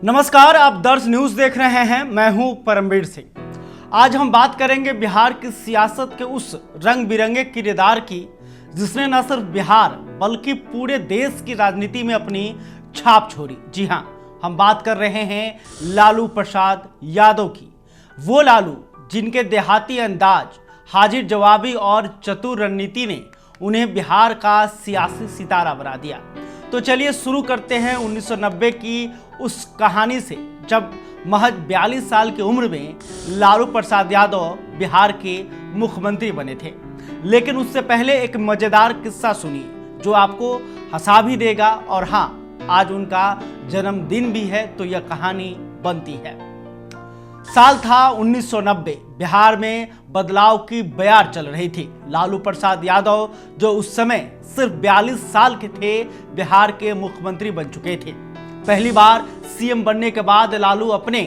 नमस्कार, आप दर्श न्यूज देख रहे हैं। मैं हूं परमवीर सिंह। आज हम बात करेंगे बिहार की सियासत के उस रंग बिरंगे किरदार की जिसने न सिर्फ बिहार बल्कि पूरे देश की राजनीति में अपनी छाप छोड़ी। जी हां, हम बात कर रहे हैं लालू प्रसाद यादव की। वो लालू जिनके देहाती अंदाज, हाजिर जवाबी और चतुर रणनीति ने उन्हें बिहार का सियासी सितारा बना दिया। तो चलिए शुरू करते हैं 1990 की उस कहानी से, जब महज 42 साल की उम्र में लालू प्रसाद यादव बिहार के मुख्यमंत्री बने थे। लेकिन उससे पहले एक मजेदार किस्सा सुनिए जो आपको हंसा भी देगा। और हाँ, आज उनका जन्मदिन भी है तो यह कहानी बनती है। साल था 1990। बिहार में बदलाव की बयार चल रही थी। लालू प्रसाद यादव, जो उस समय सिर्फ 42 साल के थे, बिहार के मुख्यमंत्री बन चुके थे। पहली बार सीएम बनने के बाद लालू अपने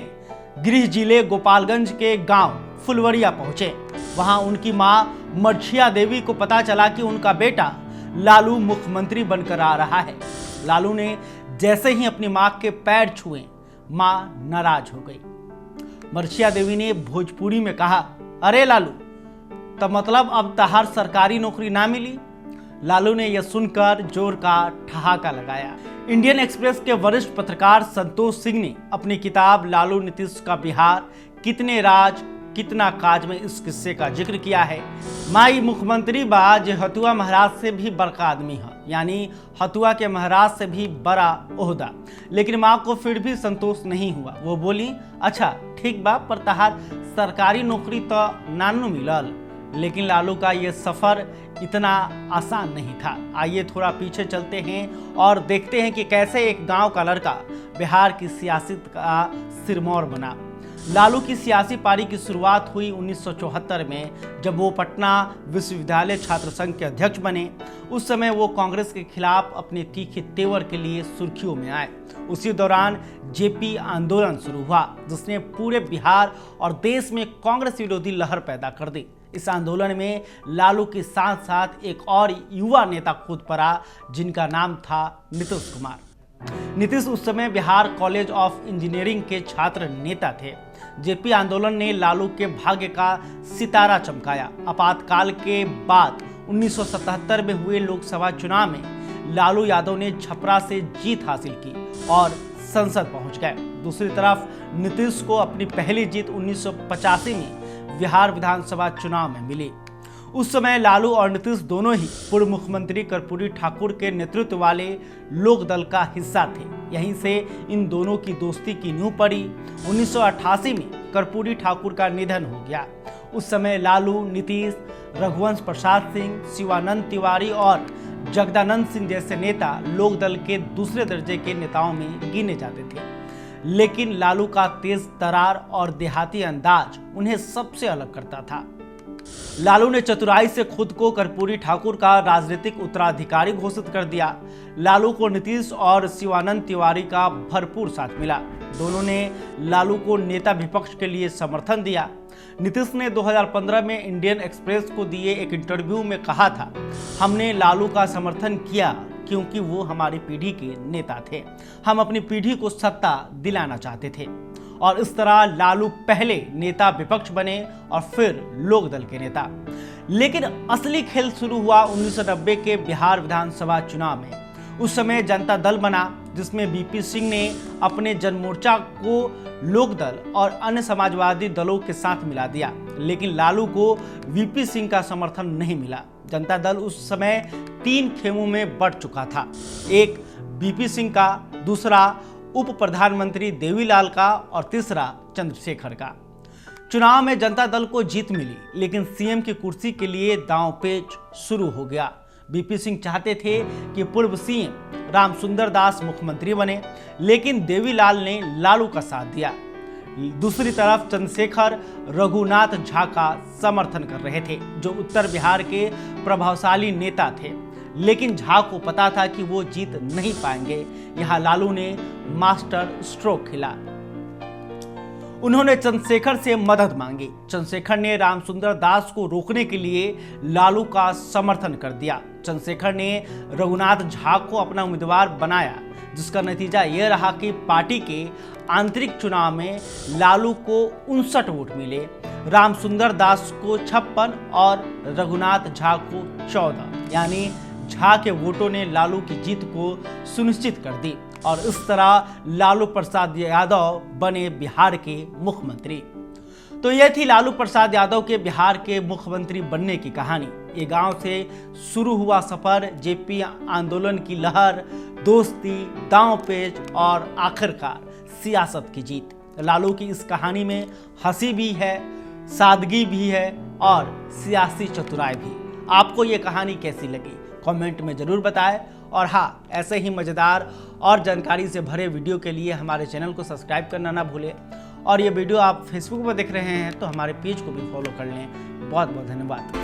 गृह जिले गोपालगंज के गांव फुलवरिया पहुंचे। वहां उनकी मां मर्छिया देवी को पता चला कि उनका बेटा लालू मुख्यमंत्री बनकर आ रहा है। लालू ने जैसे ही अपनी मां के पैर छुए, मां नाराज हो गई। मर्छिया देवी ने भोजपुरी में कहा, अरे लालू, तो मतलब अब तहार सरकारी नौकरी ना मिली? लालू ने यह सुनकर जोर का ठहाका लगाया। इंडियन एक्सप्रेस के वरिष्ठ पत्रकार संतोष सिंह ने अपनी किताब लालू नीतीश का बिहार, कितने राज कितना काज में इस किस्से का जिक्र किया है। माई मुख्यमंत्री बाज हतुआ महाराज से भी बड़का आदमी है, यानी हतुआ के महाराज से भी बड़ा ओहदा। लेकिन माँ को फिर भी संतोष नहीं हुआ। वो बोली, अच्छा ठीक बा, पर तहार सरकारी नौकरी तो नानू मिलल। लेकिन लालू का ये सफर इतना आसान नहीं था। आइए थोड़ा पीछे चलते हैं और देखते हैं कि कैसे एक गांव का लड़का बिहार की सियासत का सिरमौर बना। लालू की सियासी पारी की शुरुआत हुई 1974 में, जब वो पटना विश्वविद्यालय छात्र संघ के अध्यक्ष बने। उस समय वो कांग्रेस के खिलाफ अपने तीखे तेवर के लिए सुर्खियों में आए। उसी दौरान जेपी आंदोलन शुरू हुआ, जिसने पूरे बिहार और देश में कांग्रेस विरोधी लहर पैदा कर दी। इस आंदोलन में लालू के साथ साथ एक और युवा नेता कूद पड़ा, जिनका नाम था नीतीश कुमार। नीतीश उस समय बिहार कॉलेज ऑफ इंजीनियरिंग के छात्र नेता थे। जेपी आंदोलन ने लालू के भाग्य का सितारा चमकाया। आपातकाल के बाद 1977 में हुए लोकसभा चुनाव में लालू यादव ने छपरा से जीत हासिल की और संसद पहुंच गए। दूसरी तरफ नीतीश को अपनी पहली जीत 1985 में बिहार विधानसभा चुनाव में मिली। उस समय लालू और नीतीश दोनों ही पूर्व मुख्यमंत्री कर्पूरी ठाकुर के नेतृत्व वाले लोक दल का हिस्सा थे। यहीं से इन दोनों की दोस्ती की नींव पड़ी। 1988 में कर्पूरी ठाकुर का निधन हो गया। उस समय लालू, नीतीश, रघुवंश प्रसाद सिंह, शिवानंद तिवारी और जगदानंद सिंह जैसे नेता लोक दल के दूसरे दर्जे के नेताओं में गिने जाते थे। लेकिन लालू का तेज तरार और देहाती अंदाज उन्हें सबसे अलग करता था। लालू ने चतुराई से खुद को कर्पूरी ठाकुर का राजनीतिक उत्तराधिकारी घोषित कर दिया। लालू को नीतीश और शिवानंद तिवारी का भरपूर साथ मिला। दोनों ने लालू को नेता विपक्ष के लिए समर्थन दिया। नीतीश ने 2015 में इंडियन एक्सप्रेस को दिए एक इंटरव्यू में कहा था, हमने लालू का समर्थन किया क्योंकि वो हमारी पीढ़ी के नेता थे। हम अपनी पीढ़ी को सत्ता दिलाना चाहते थे। और इस तरह लालू पहले नेता विपक्ष बने और फिर लोक दल के नेता। लेकिन असली खेल शुरू हुआ 1990 के बिहार विधानसभा चुनाव में। उस समय जनता दल बना, जिसमें वीपी सिंह ने अपने जनमोर्चा को लोक दल और अन्य समाजवादी दलों के साथ मिला दिया। लेकिन लालू को वीपी सिंह का समर्थन नहीं मिला। जनता दल उस समय 3 खेमों में बढ़ चुका था। एक वीपी सिंह का, दूसरा उप प्रधानमंत्री देवीलाल का और तीसरा चंद्रशेखर का। चुनाव में जनता दल को जीत मिली, लेकिन सीएम की कुर्सी के लिए दांवपेच शुरू हो गया। वीपी सिंह चाहते थे कि पूर्व सीएम रामसुंदर दास मुख्यमंत्री बने, लेकिन देवीलाल ने लालू का साथ दिया। दूसरी तरफ चंद्रशेखर रघुनाथ झा का समर्थन कर रहे थे, जो उत्तर बिहार के प्रभावशाली नेता थे। लेकिन झा को पता था कि वो जीत नहीं पाएंगे। यहां लालू ने मास्टर स्ट्रोक खेला। उन्होंने चंद्रशेखर से मदद मांगी। चंद्रशेखर ने रामसुंदर दास को रोकने के लिए लालू का समर्थन कर दिया। चंद्रशेखर ने रघुनाथ झा को अपना उम्मीदवार बनाया, जिसका नतीजा यह रहा कि पार्टी के आंतरिक चुनाव में लालू को 59 वोट मिले, रामसुंदर दास को 56 और रघुनाथ झा को 14, यानी झा के वोटों ने लालू की जीत को सुनिश्चित कर दी और इस तरह लालू प्रसाद यादव बने बिहार के मुख्यमंत्री। तो यह थी लालू प्रसाद यादव के बिहार के मुख्यमंत्री बनने की कहानी। ये गांव से शुरू हुआ सफर, जेपी आंदोलन की लहर, दोस्ती, दांवपेच और आखिरकार सियासत की जीत। लालू की इस कहानी में हंसी भी है, सादगी भी है और सियासी चतुराई भी। आपको ये कहानी कैसी लगी कमेंट में जरूर बताएं और हाँ, ऐसे ही मज़ेदार और जानकारी से भरे वीडियो के लिए हमारे चैनल को सब्सक्राइब करना ना भूलें और ये वीडियो आप फेसबुक पर देख रहे हैं तो हमारे पेज को भी फॉलो कर लें। बहुत बहुत धन्यवाद।